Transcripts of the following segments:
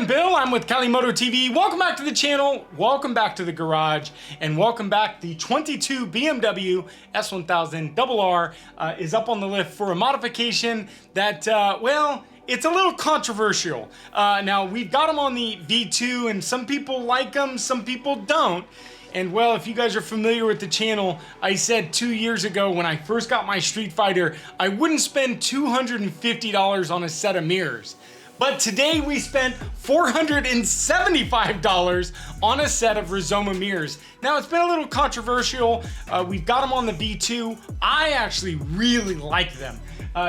I'm Bill, I'm with Cali Moto TV. Welcome back to the channel, welcome back to the garage, and welcome back. The 22 BMW S1000RR is up on the lift for a modification that, well, it's a little controversial. Now, we've got them on the V2, and some people like them, some people don't. And well, if you guys are familiar with the channel, I said 2 years ago when I first got my Street Fighter, I wouldn't spend $250 on a set of mirrors. But today we spent $475 on a set of Rizoma mirrors. Now, it's been a little controversial. We've got them on the V2. I actually really like them.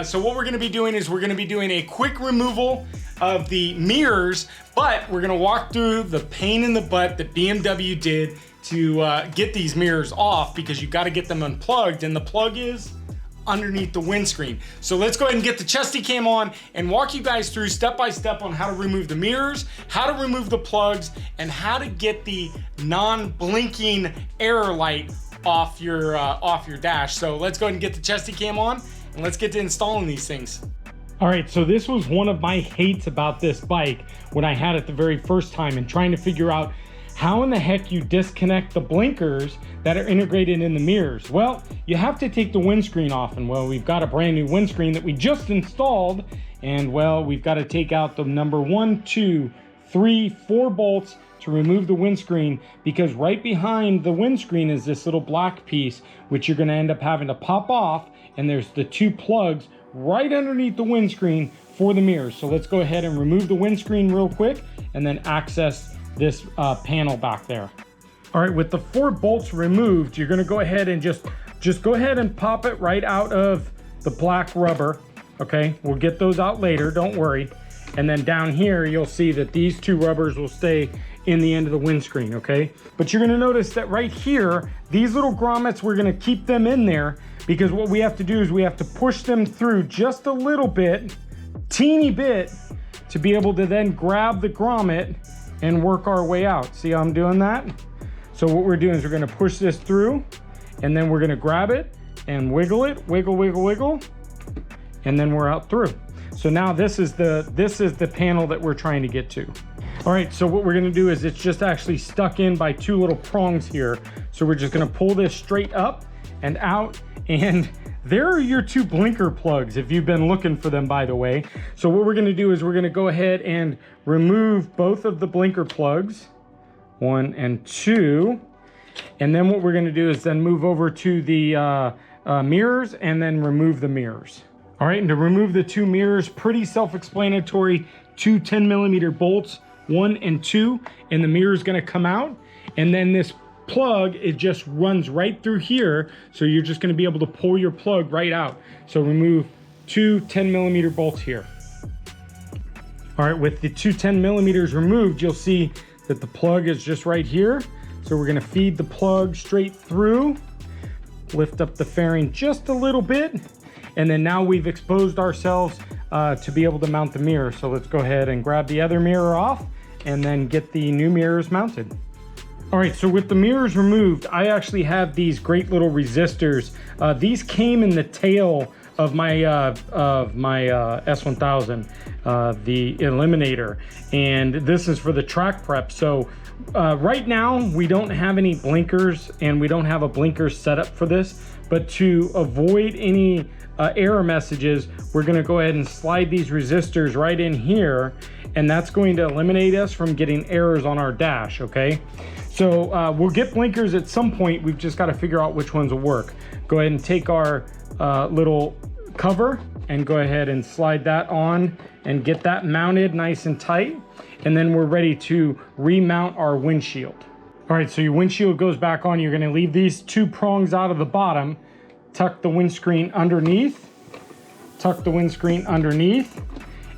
So what we're gonna be doing is we're gonna be doing a quick removal of the mirrors, but we're gonna walk through the pain in the butt that BMW did to get these mirrors off, because you gotta get them unplugged, and the plug is underneath the windscreen. So let's go ahead and get the chesty cam on and walk you guys through step by step on how to remove the mirrors, how to remove the plugs, and how to get the non-blinking error light off your dash. So let's go ahead and get the chesty cam on and let's get to installing these things. All right, so this was one of my hates about this bike when I had it the very first time, and trying to figure out how in the heck you disconnect the blinkers that are integrated in the mirrors. Well, you have to take the windscreen off, and well, we've got a brand new windscreen that we just installed, and well, we've got to take out the number 1, 2, 3, 4 bolts to remove the windscreen, because right behind the windscreen is this little black piece, which you're going to end up having to pop off, and there's the 2 plugs right underneath the windscreen for the mirrors. So let's go ahead and remove the windscreen real quick and then access this panel back there. All right, with the 4 bolts removed, you're gonna go ahead and just go ahead and pop it right out of the black rubber, okay? We'll get those out later, don't worry. And then down here, you'll see that these 2 rubbers will stay in the end of the windscreen, okay? But you're gonna notice that right here, these little grommets, we're gonna keep them in there, because what we have to do is we have to push them through just a little bit, teeny bit, to be able to then grab the grommet and work our way out. See how I'm doing that? So what we're doing is we're gonna push this through, and then we're gonna grab it and wiggle it, wiggle, wiggle, wiggle, and then we're out through. So now this is the panel that we're trying to get to. All right, so what we're gonna do is it's just actually stuck in by 2 little prongs here. So we're just gonna pull this straight up and out, and there are your 2 blinker plugs, if you've been looking for them, by the way. So what we're gonna do is we're gonna go ahead and remove both of the blinker plugs, 1 and 2. And then what we're gonna do is then move over to the mirrors and then remove the mirrors. All right, and to remove the 2 mirrors, pretty self-explanatory. 2 10mm bolts, 1 and 2, and the mirror is gonna come out. And then this plug, it just runs right through here, so you're just going to be able to pull your plug right out. So remove 2 10mm bolts here. All right, with the 2 10mm removed, you'll see that the plug is just right here. So we're going to feed the plug straight through, lift up the fairing just a little bit, and then now we've exposed ourselves to be able to mount the mirror. So let's go ahead and grab the other mirror off and then get the new mirrors mounted. All right, so with the mirrors removed, I actually have these great little resistors. These came in the tail of my S1000, the Eliminator, and this is for the track prep. So right now, we don't have any blinkers, and we don't have a blinker set up for this, but to avoid any error messages, we're gonna go ahead and slide these resistors right in here, and that's going to eliminate us from getting errors on our dash, okay? So we'll get blinkers at some point. We've just got to figure out which ones will work. Go ahead and take our little cover and go ahead and slide that on and get that mounted nice and tight. And then we're ready to remount our windshield. All right, so your windshield goes back on. You're going to leave these 2 prongs out of the bottom, tuck the windscreen underneath, tuck the windscreen underneath.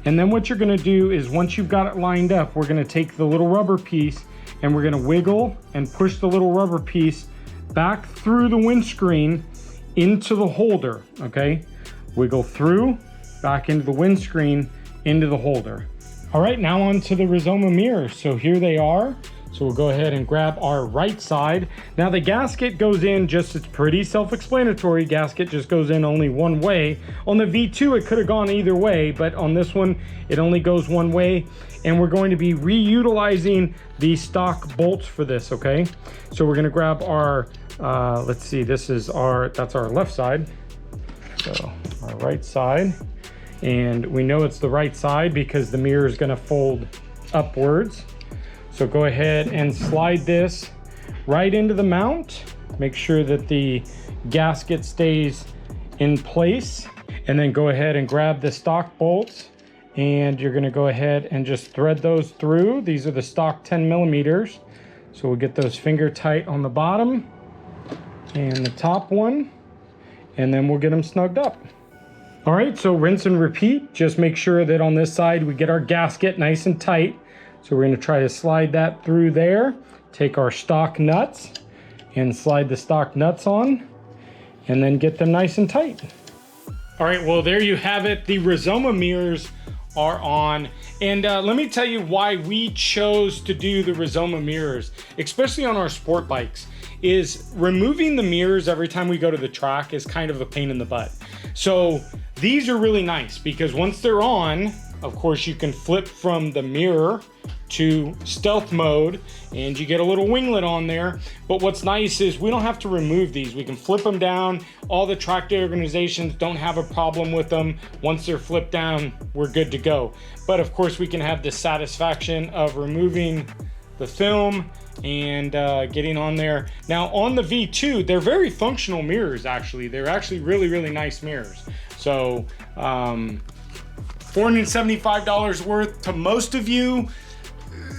And then what you're going to do is, once you've got it lined up, we're going to take the little rubber piece and we're gonna wiggle and push the little rubber piece back through the windscreen into the holder, okay? Wiggle through, back into the windscreen, into the holder. All right, now on to the Rizoma mirrors. So here they are. So we'll go ahead and grab our right side. Now the gasket goes in just, it's pretty self-explanatory. Gasket just goes in only one way. On the V2, it could have gone either way, but on this one, it only goes one way. And we're going to be reutilizing the stock bolts for this, okay? So we're gonna grab our, let's see, that's our left side. So our right side. And we know it's the right side because the mirror is gonna fold upwards. So go ahead and slide this right into the mount. Make sure that the gasket stays in place. And then go ahead and grab the stock bolts. And you're gonna go ahead and just thread those through. These are the stock 10 millimeters. So we'll get those finger tight on the bottom and the top one. And then we'll get them snugged up. All right, so rinse and repeat. Just make sure that on this side we get our gasket nice and tight. So we're gonna try to slide that through there. Take our stock nuts and slide the stock nuts on and then get them nice and tight. All right, well, there you have it. The Rizoma mirrors are on. And let me tell you why we chose to do the Rizoma mirrors, especially on our sport bikes, is removing the mirrors every time we go to the track is kind of a pain in the butt. So these are really nice because once they're on, of course, you can flip from the mirror to stealth mode and you get a little winglet on there. But what's nice is we don't have to remove these. We can flip them down. All the track day organizations don't have a problem with them. Once they're flipped down, we're good to go. But of course, we can have the satisfaction of removing the film and getting on there. Now on the V2, they're very functional mirrors actually. They're actually really, really nice mirrors. So $475 worth to most of you.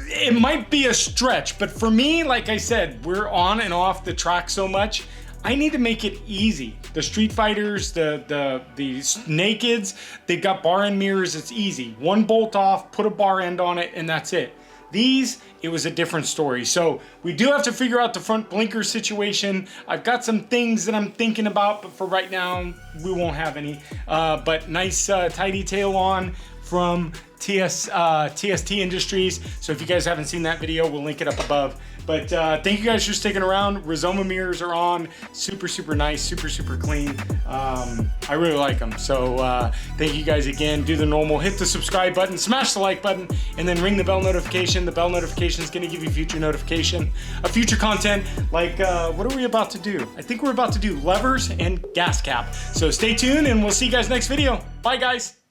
It might be a stretch, but for me, like I said, we're on and off the track so much. I need to make it easy. The Street Fighters, the Nakeds, they've got bar end mirrors. It's easy. One bolt off, put a bar end on it, and that's it. These, it was a different story. So we do have to figure out the front blinker situation. I've got some things that I'm thinking about, but for right now, we won't have any. But nice tidy tail on from TST Industries. So if you guys haven't seen that video, we'll link it up above. But thank you guys for sticking around. Rizoma mirrors are on. Super, super nice, super, super clean. I really like them. So thank you guys again. Do the normal, hit the subscribe button, smash the like button, and then ring the bell notification. The bell notification is gonna give you future notification of future content. Like, what are we about to do? I think we're about to do levers and gas cap. So stay tuned and we'll see you guys next video. Bye guys.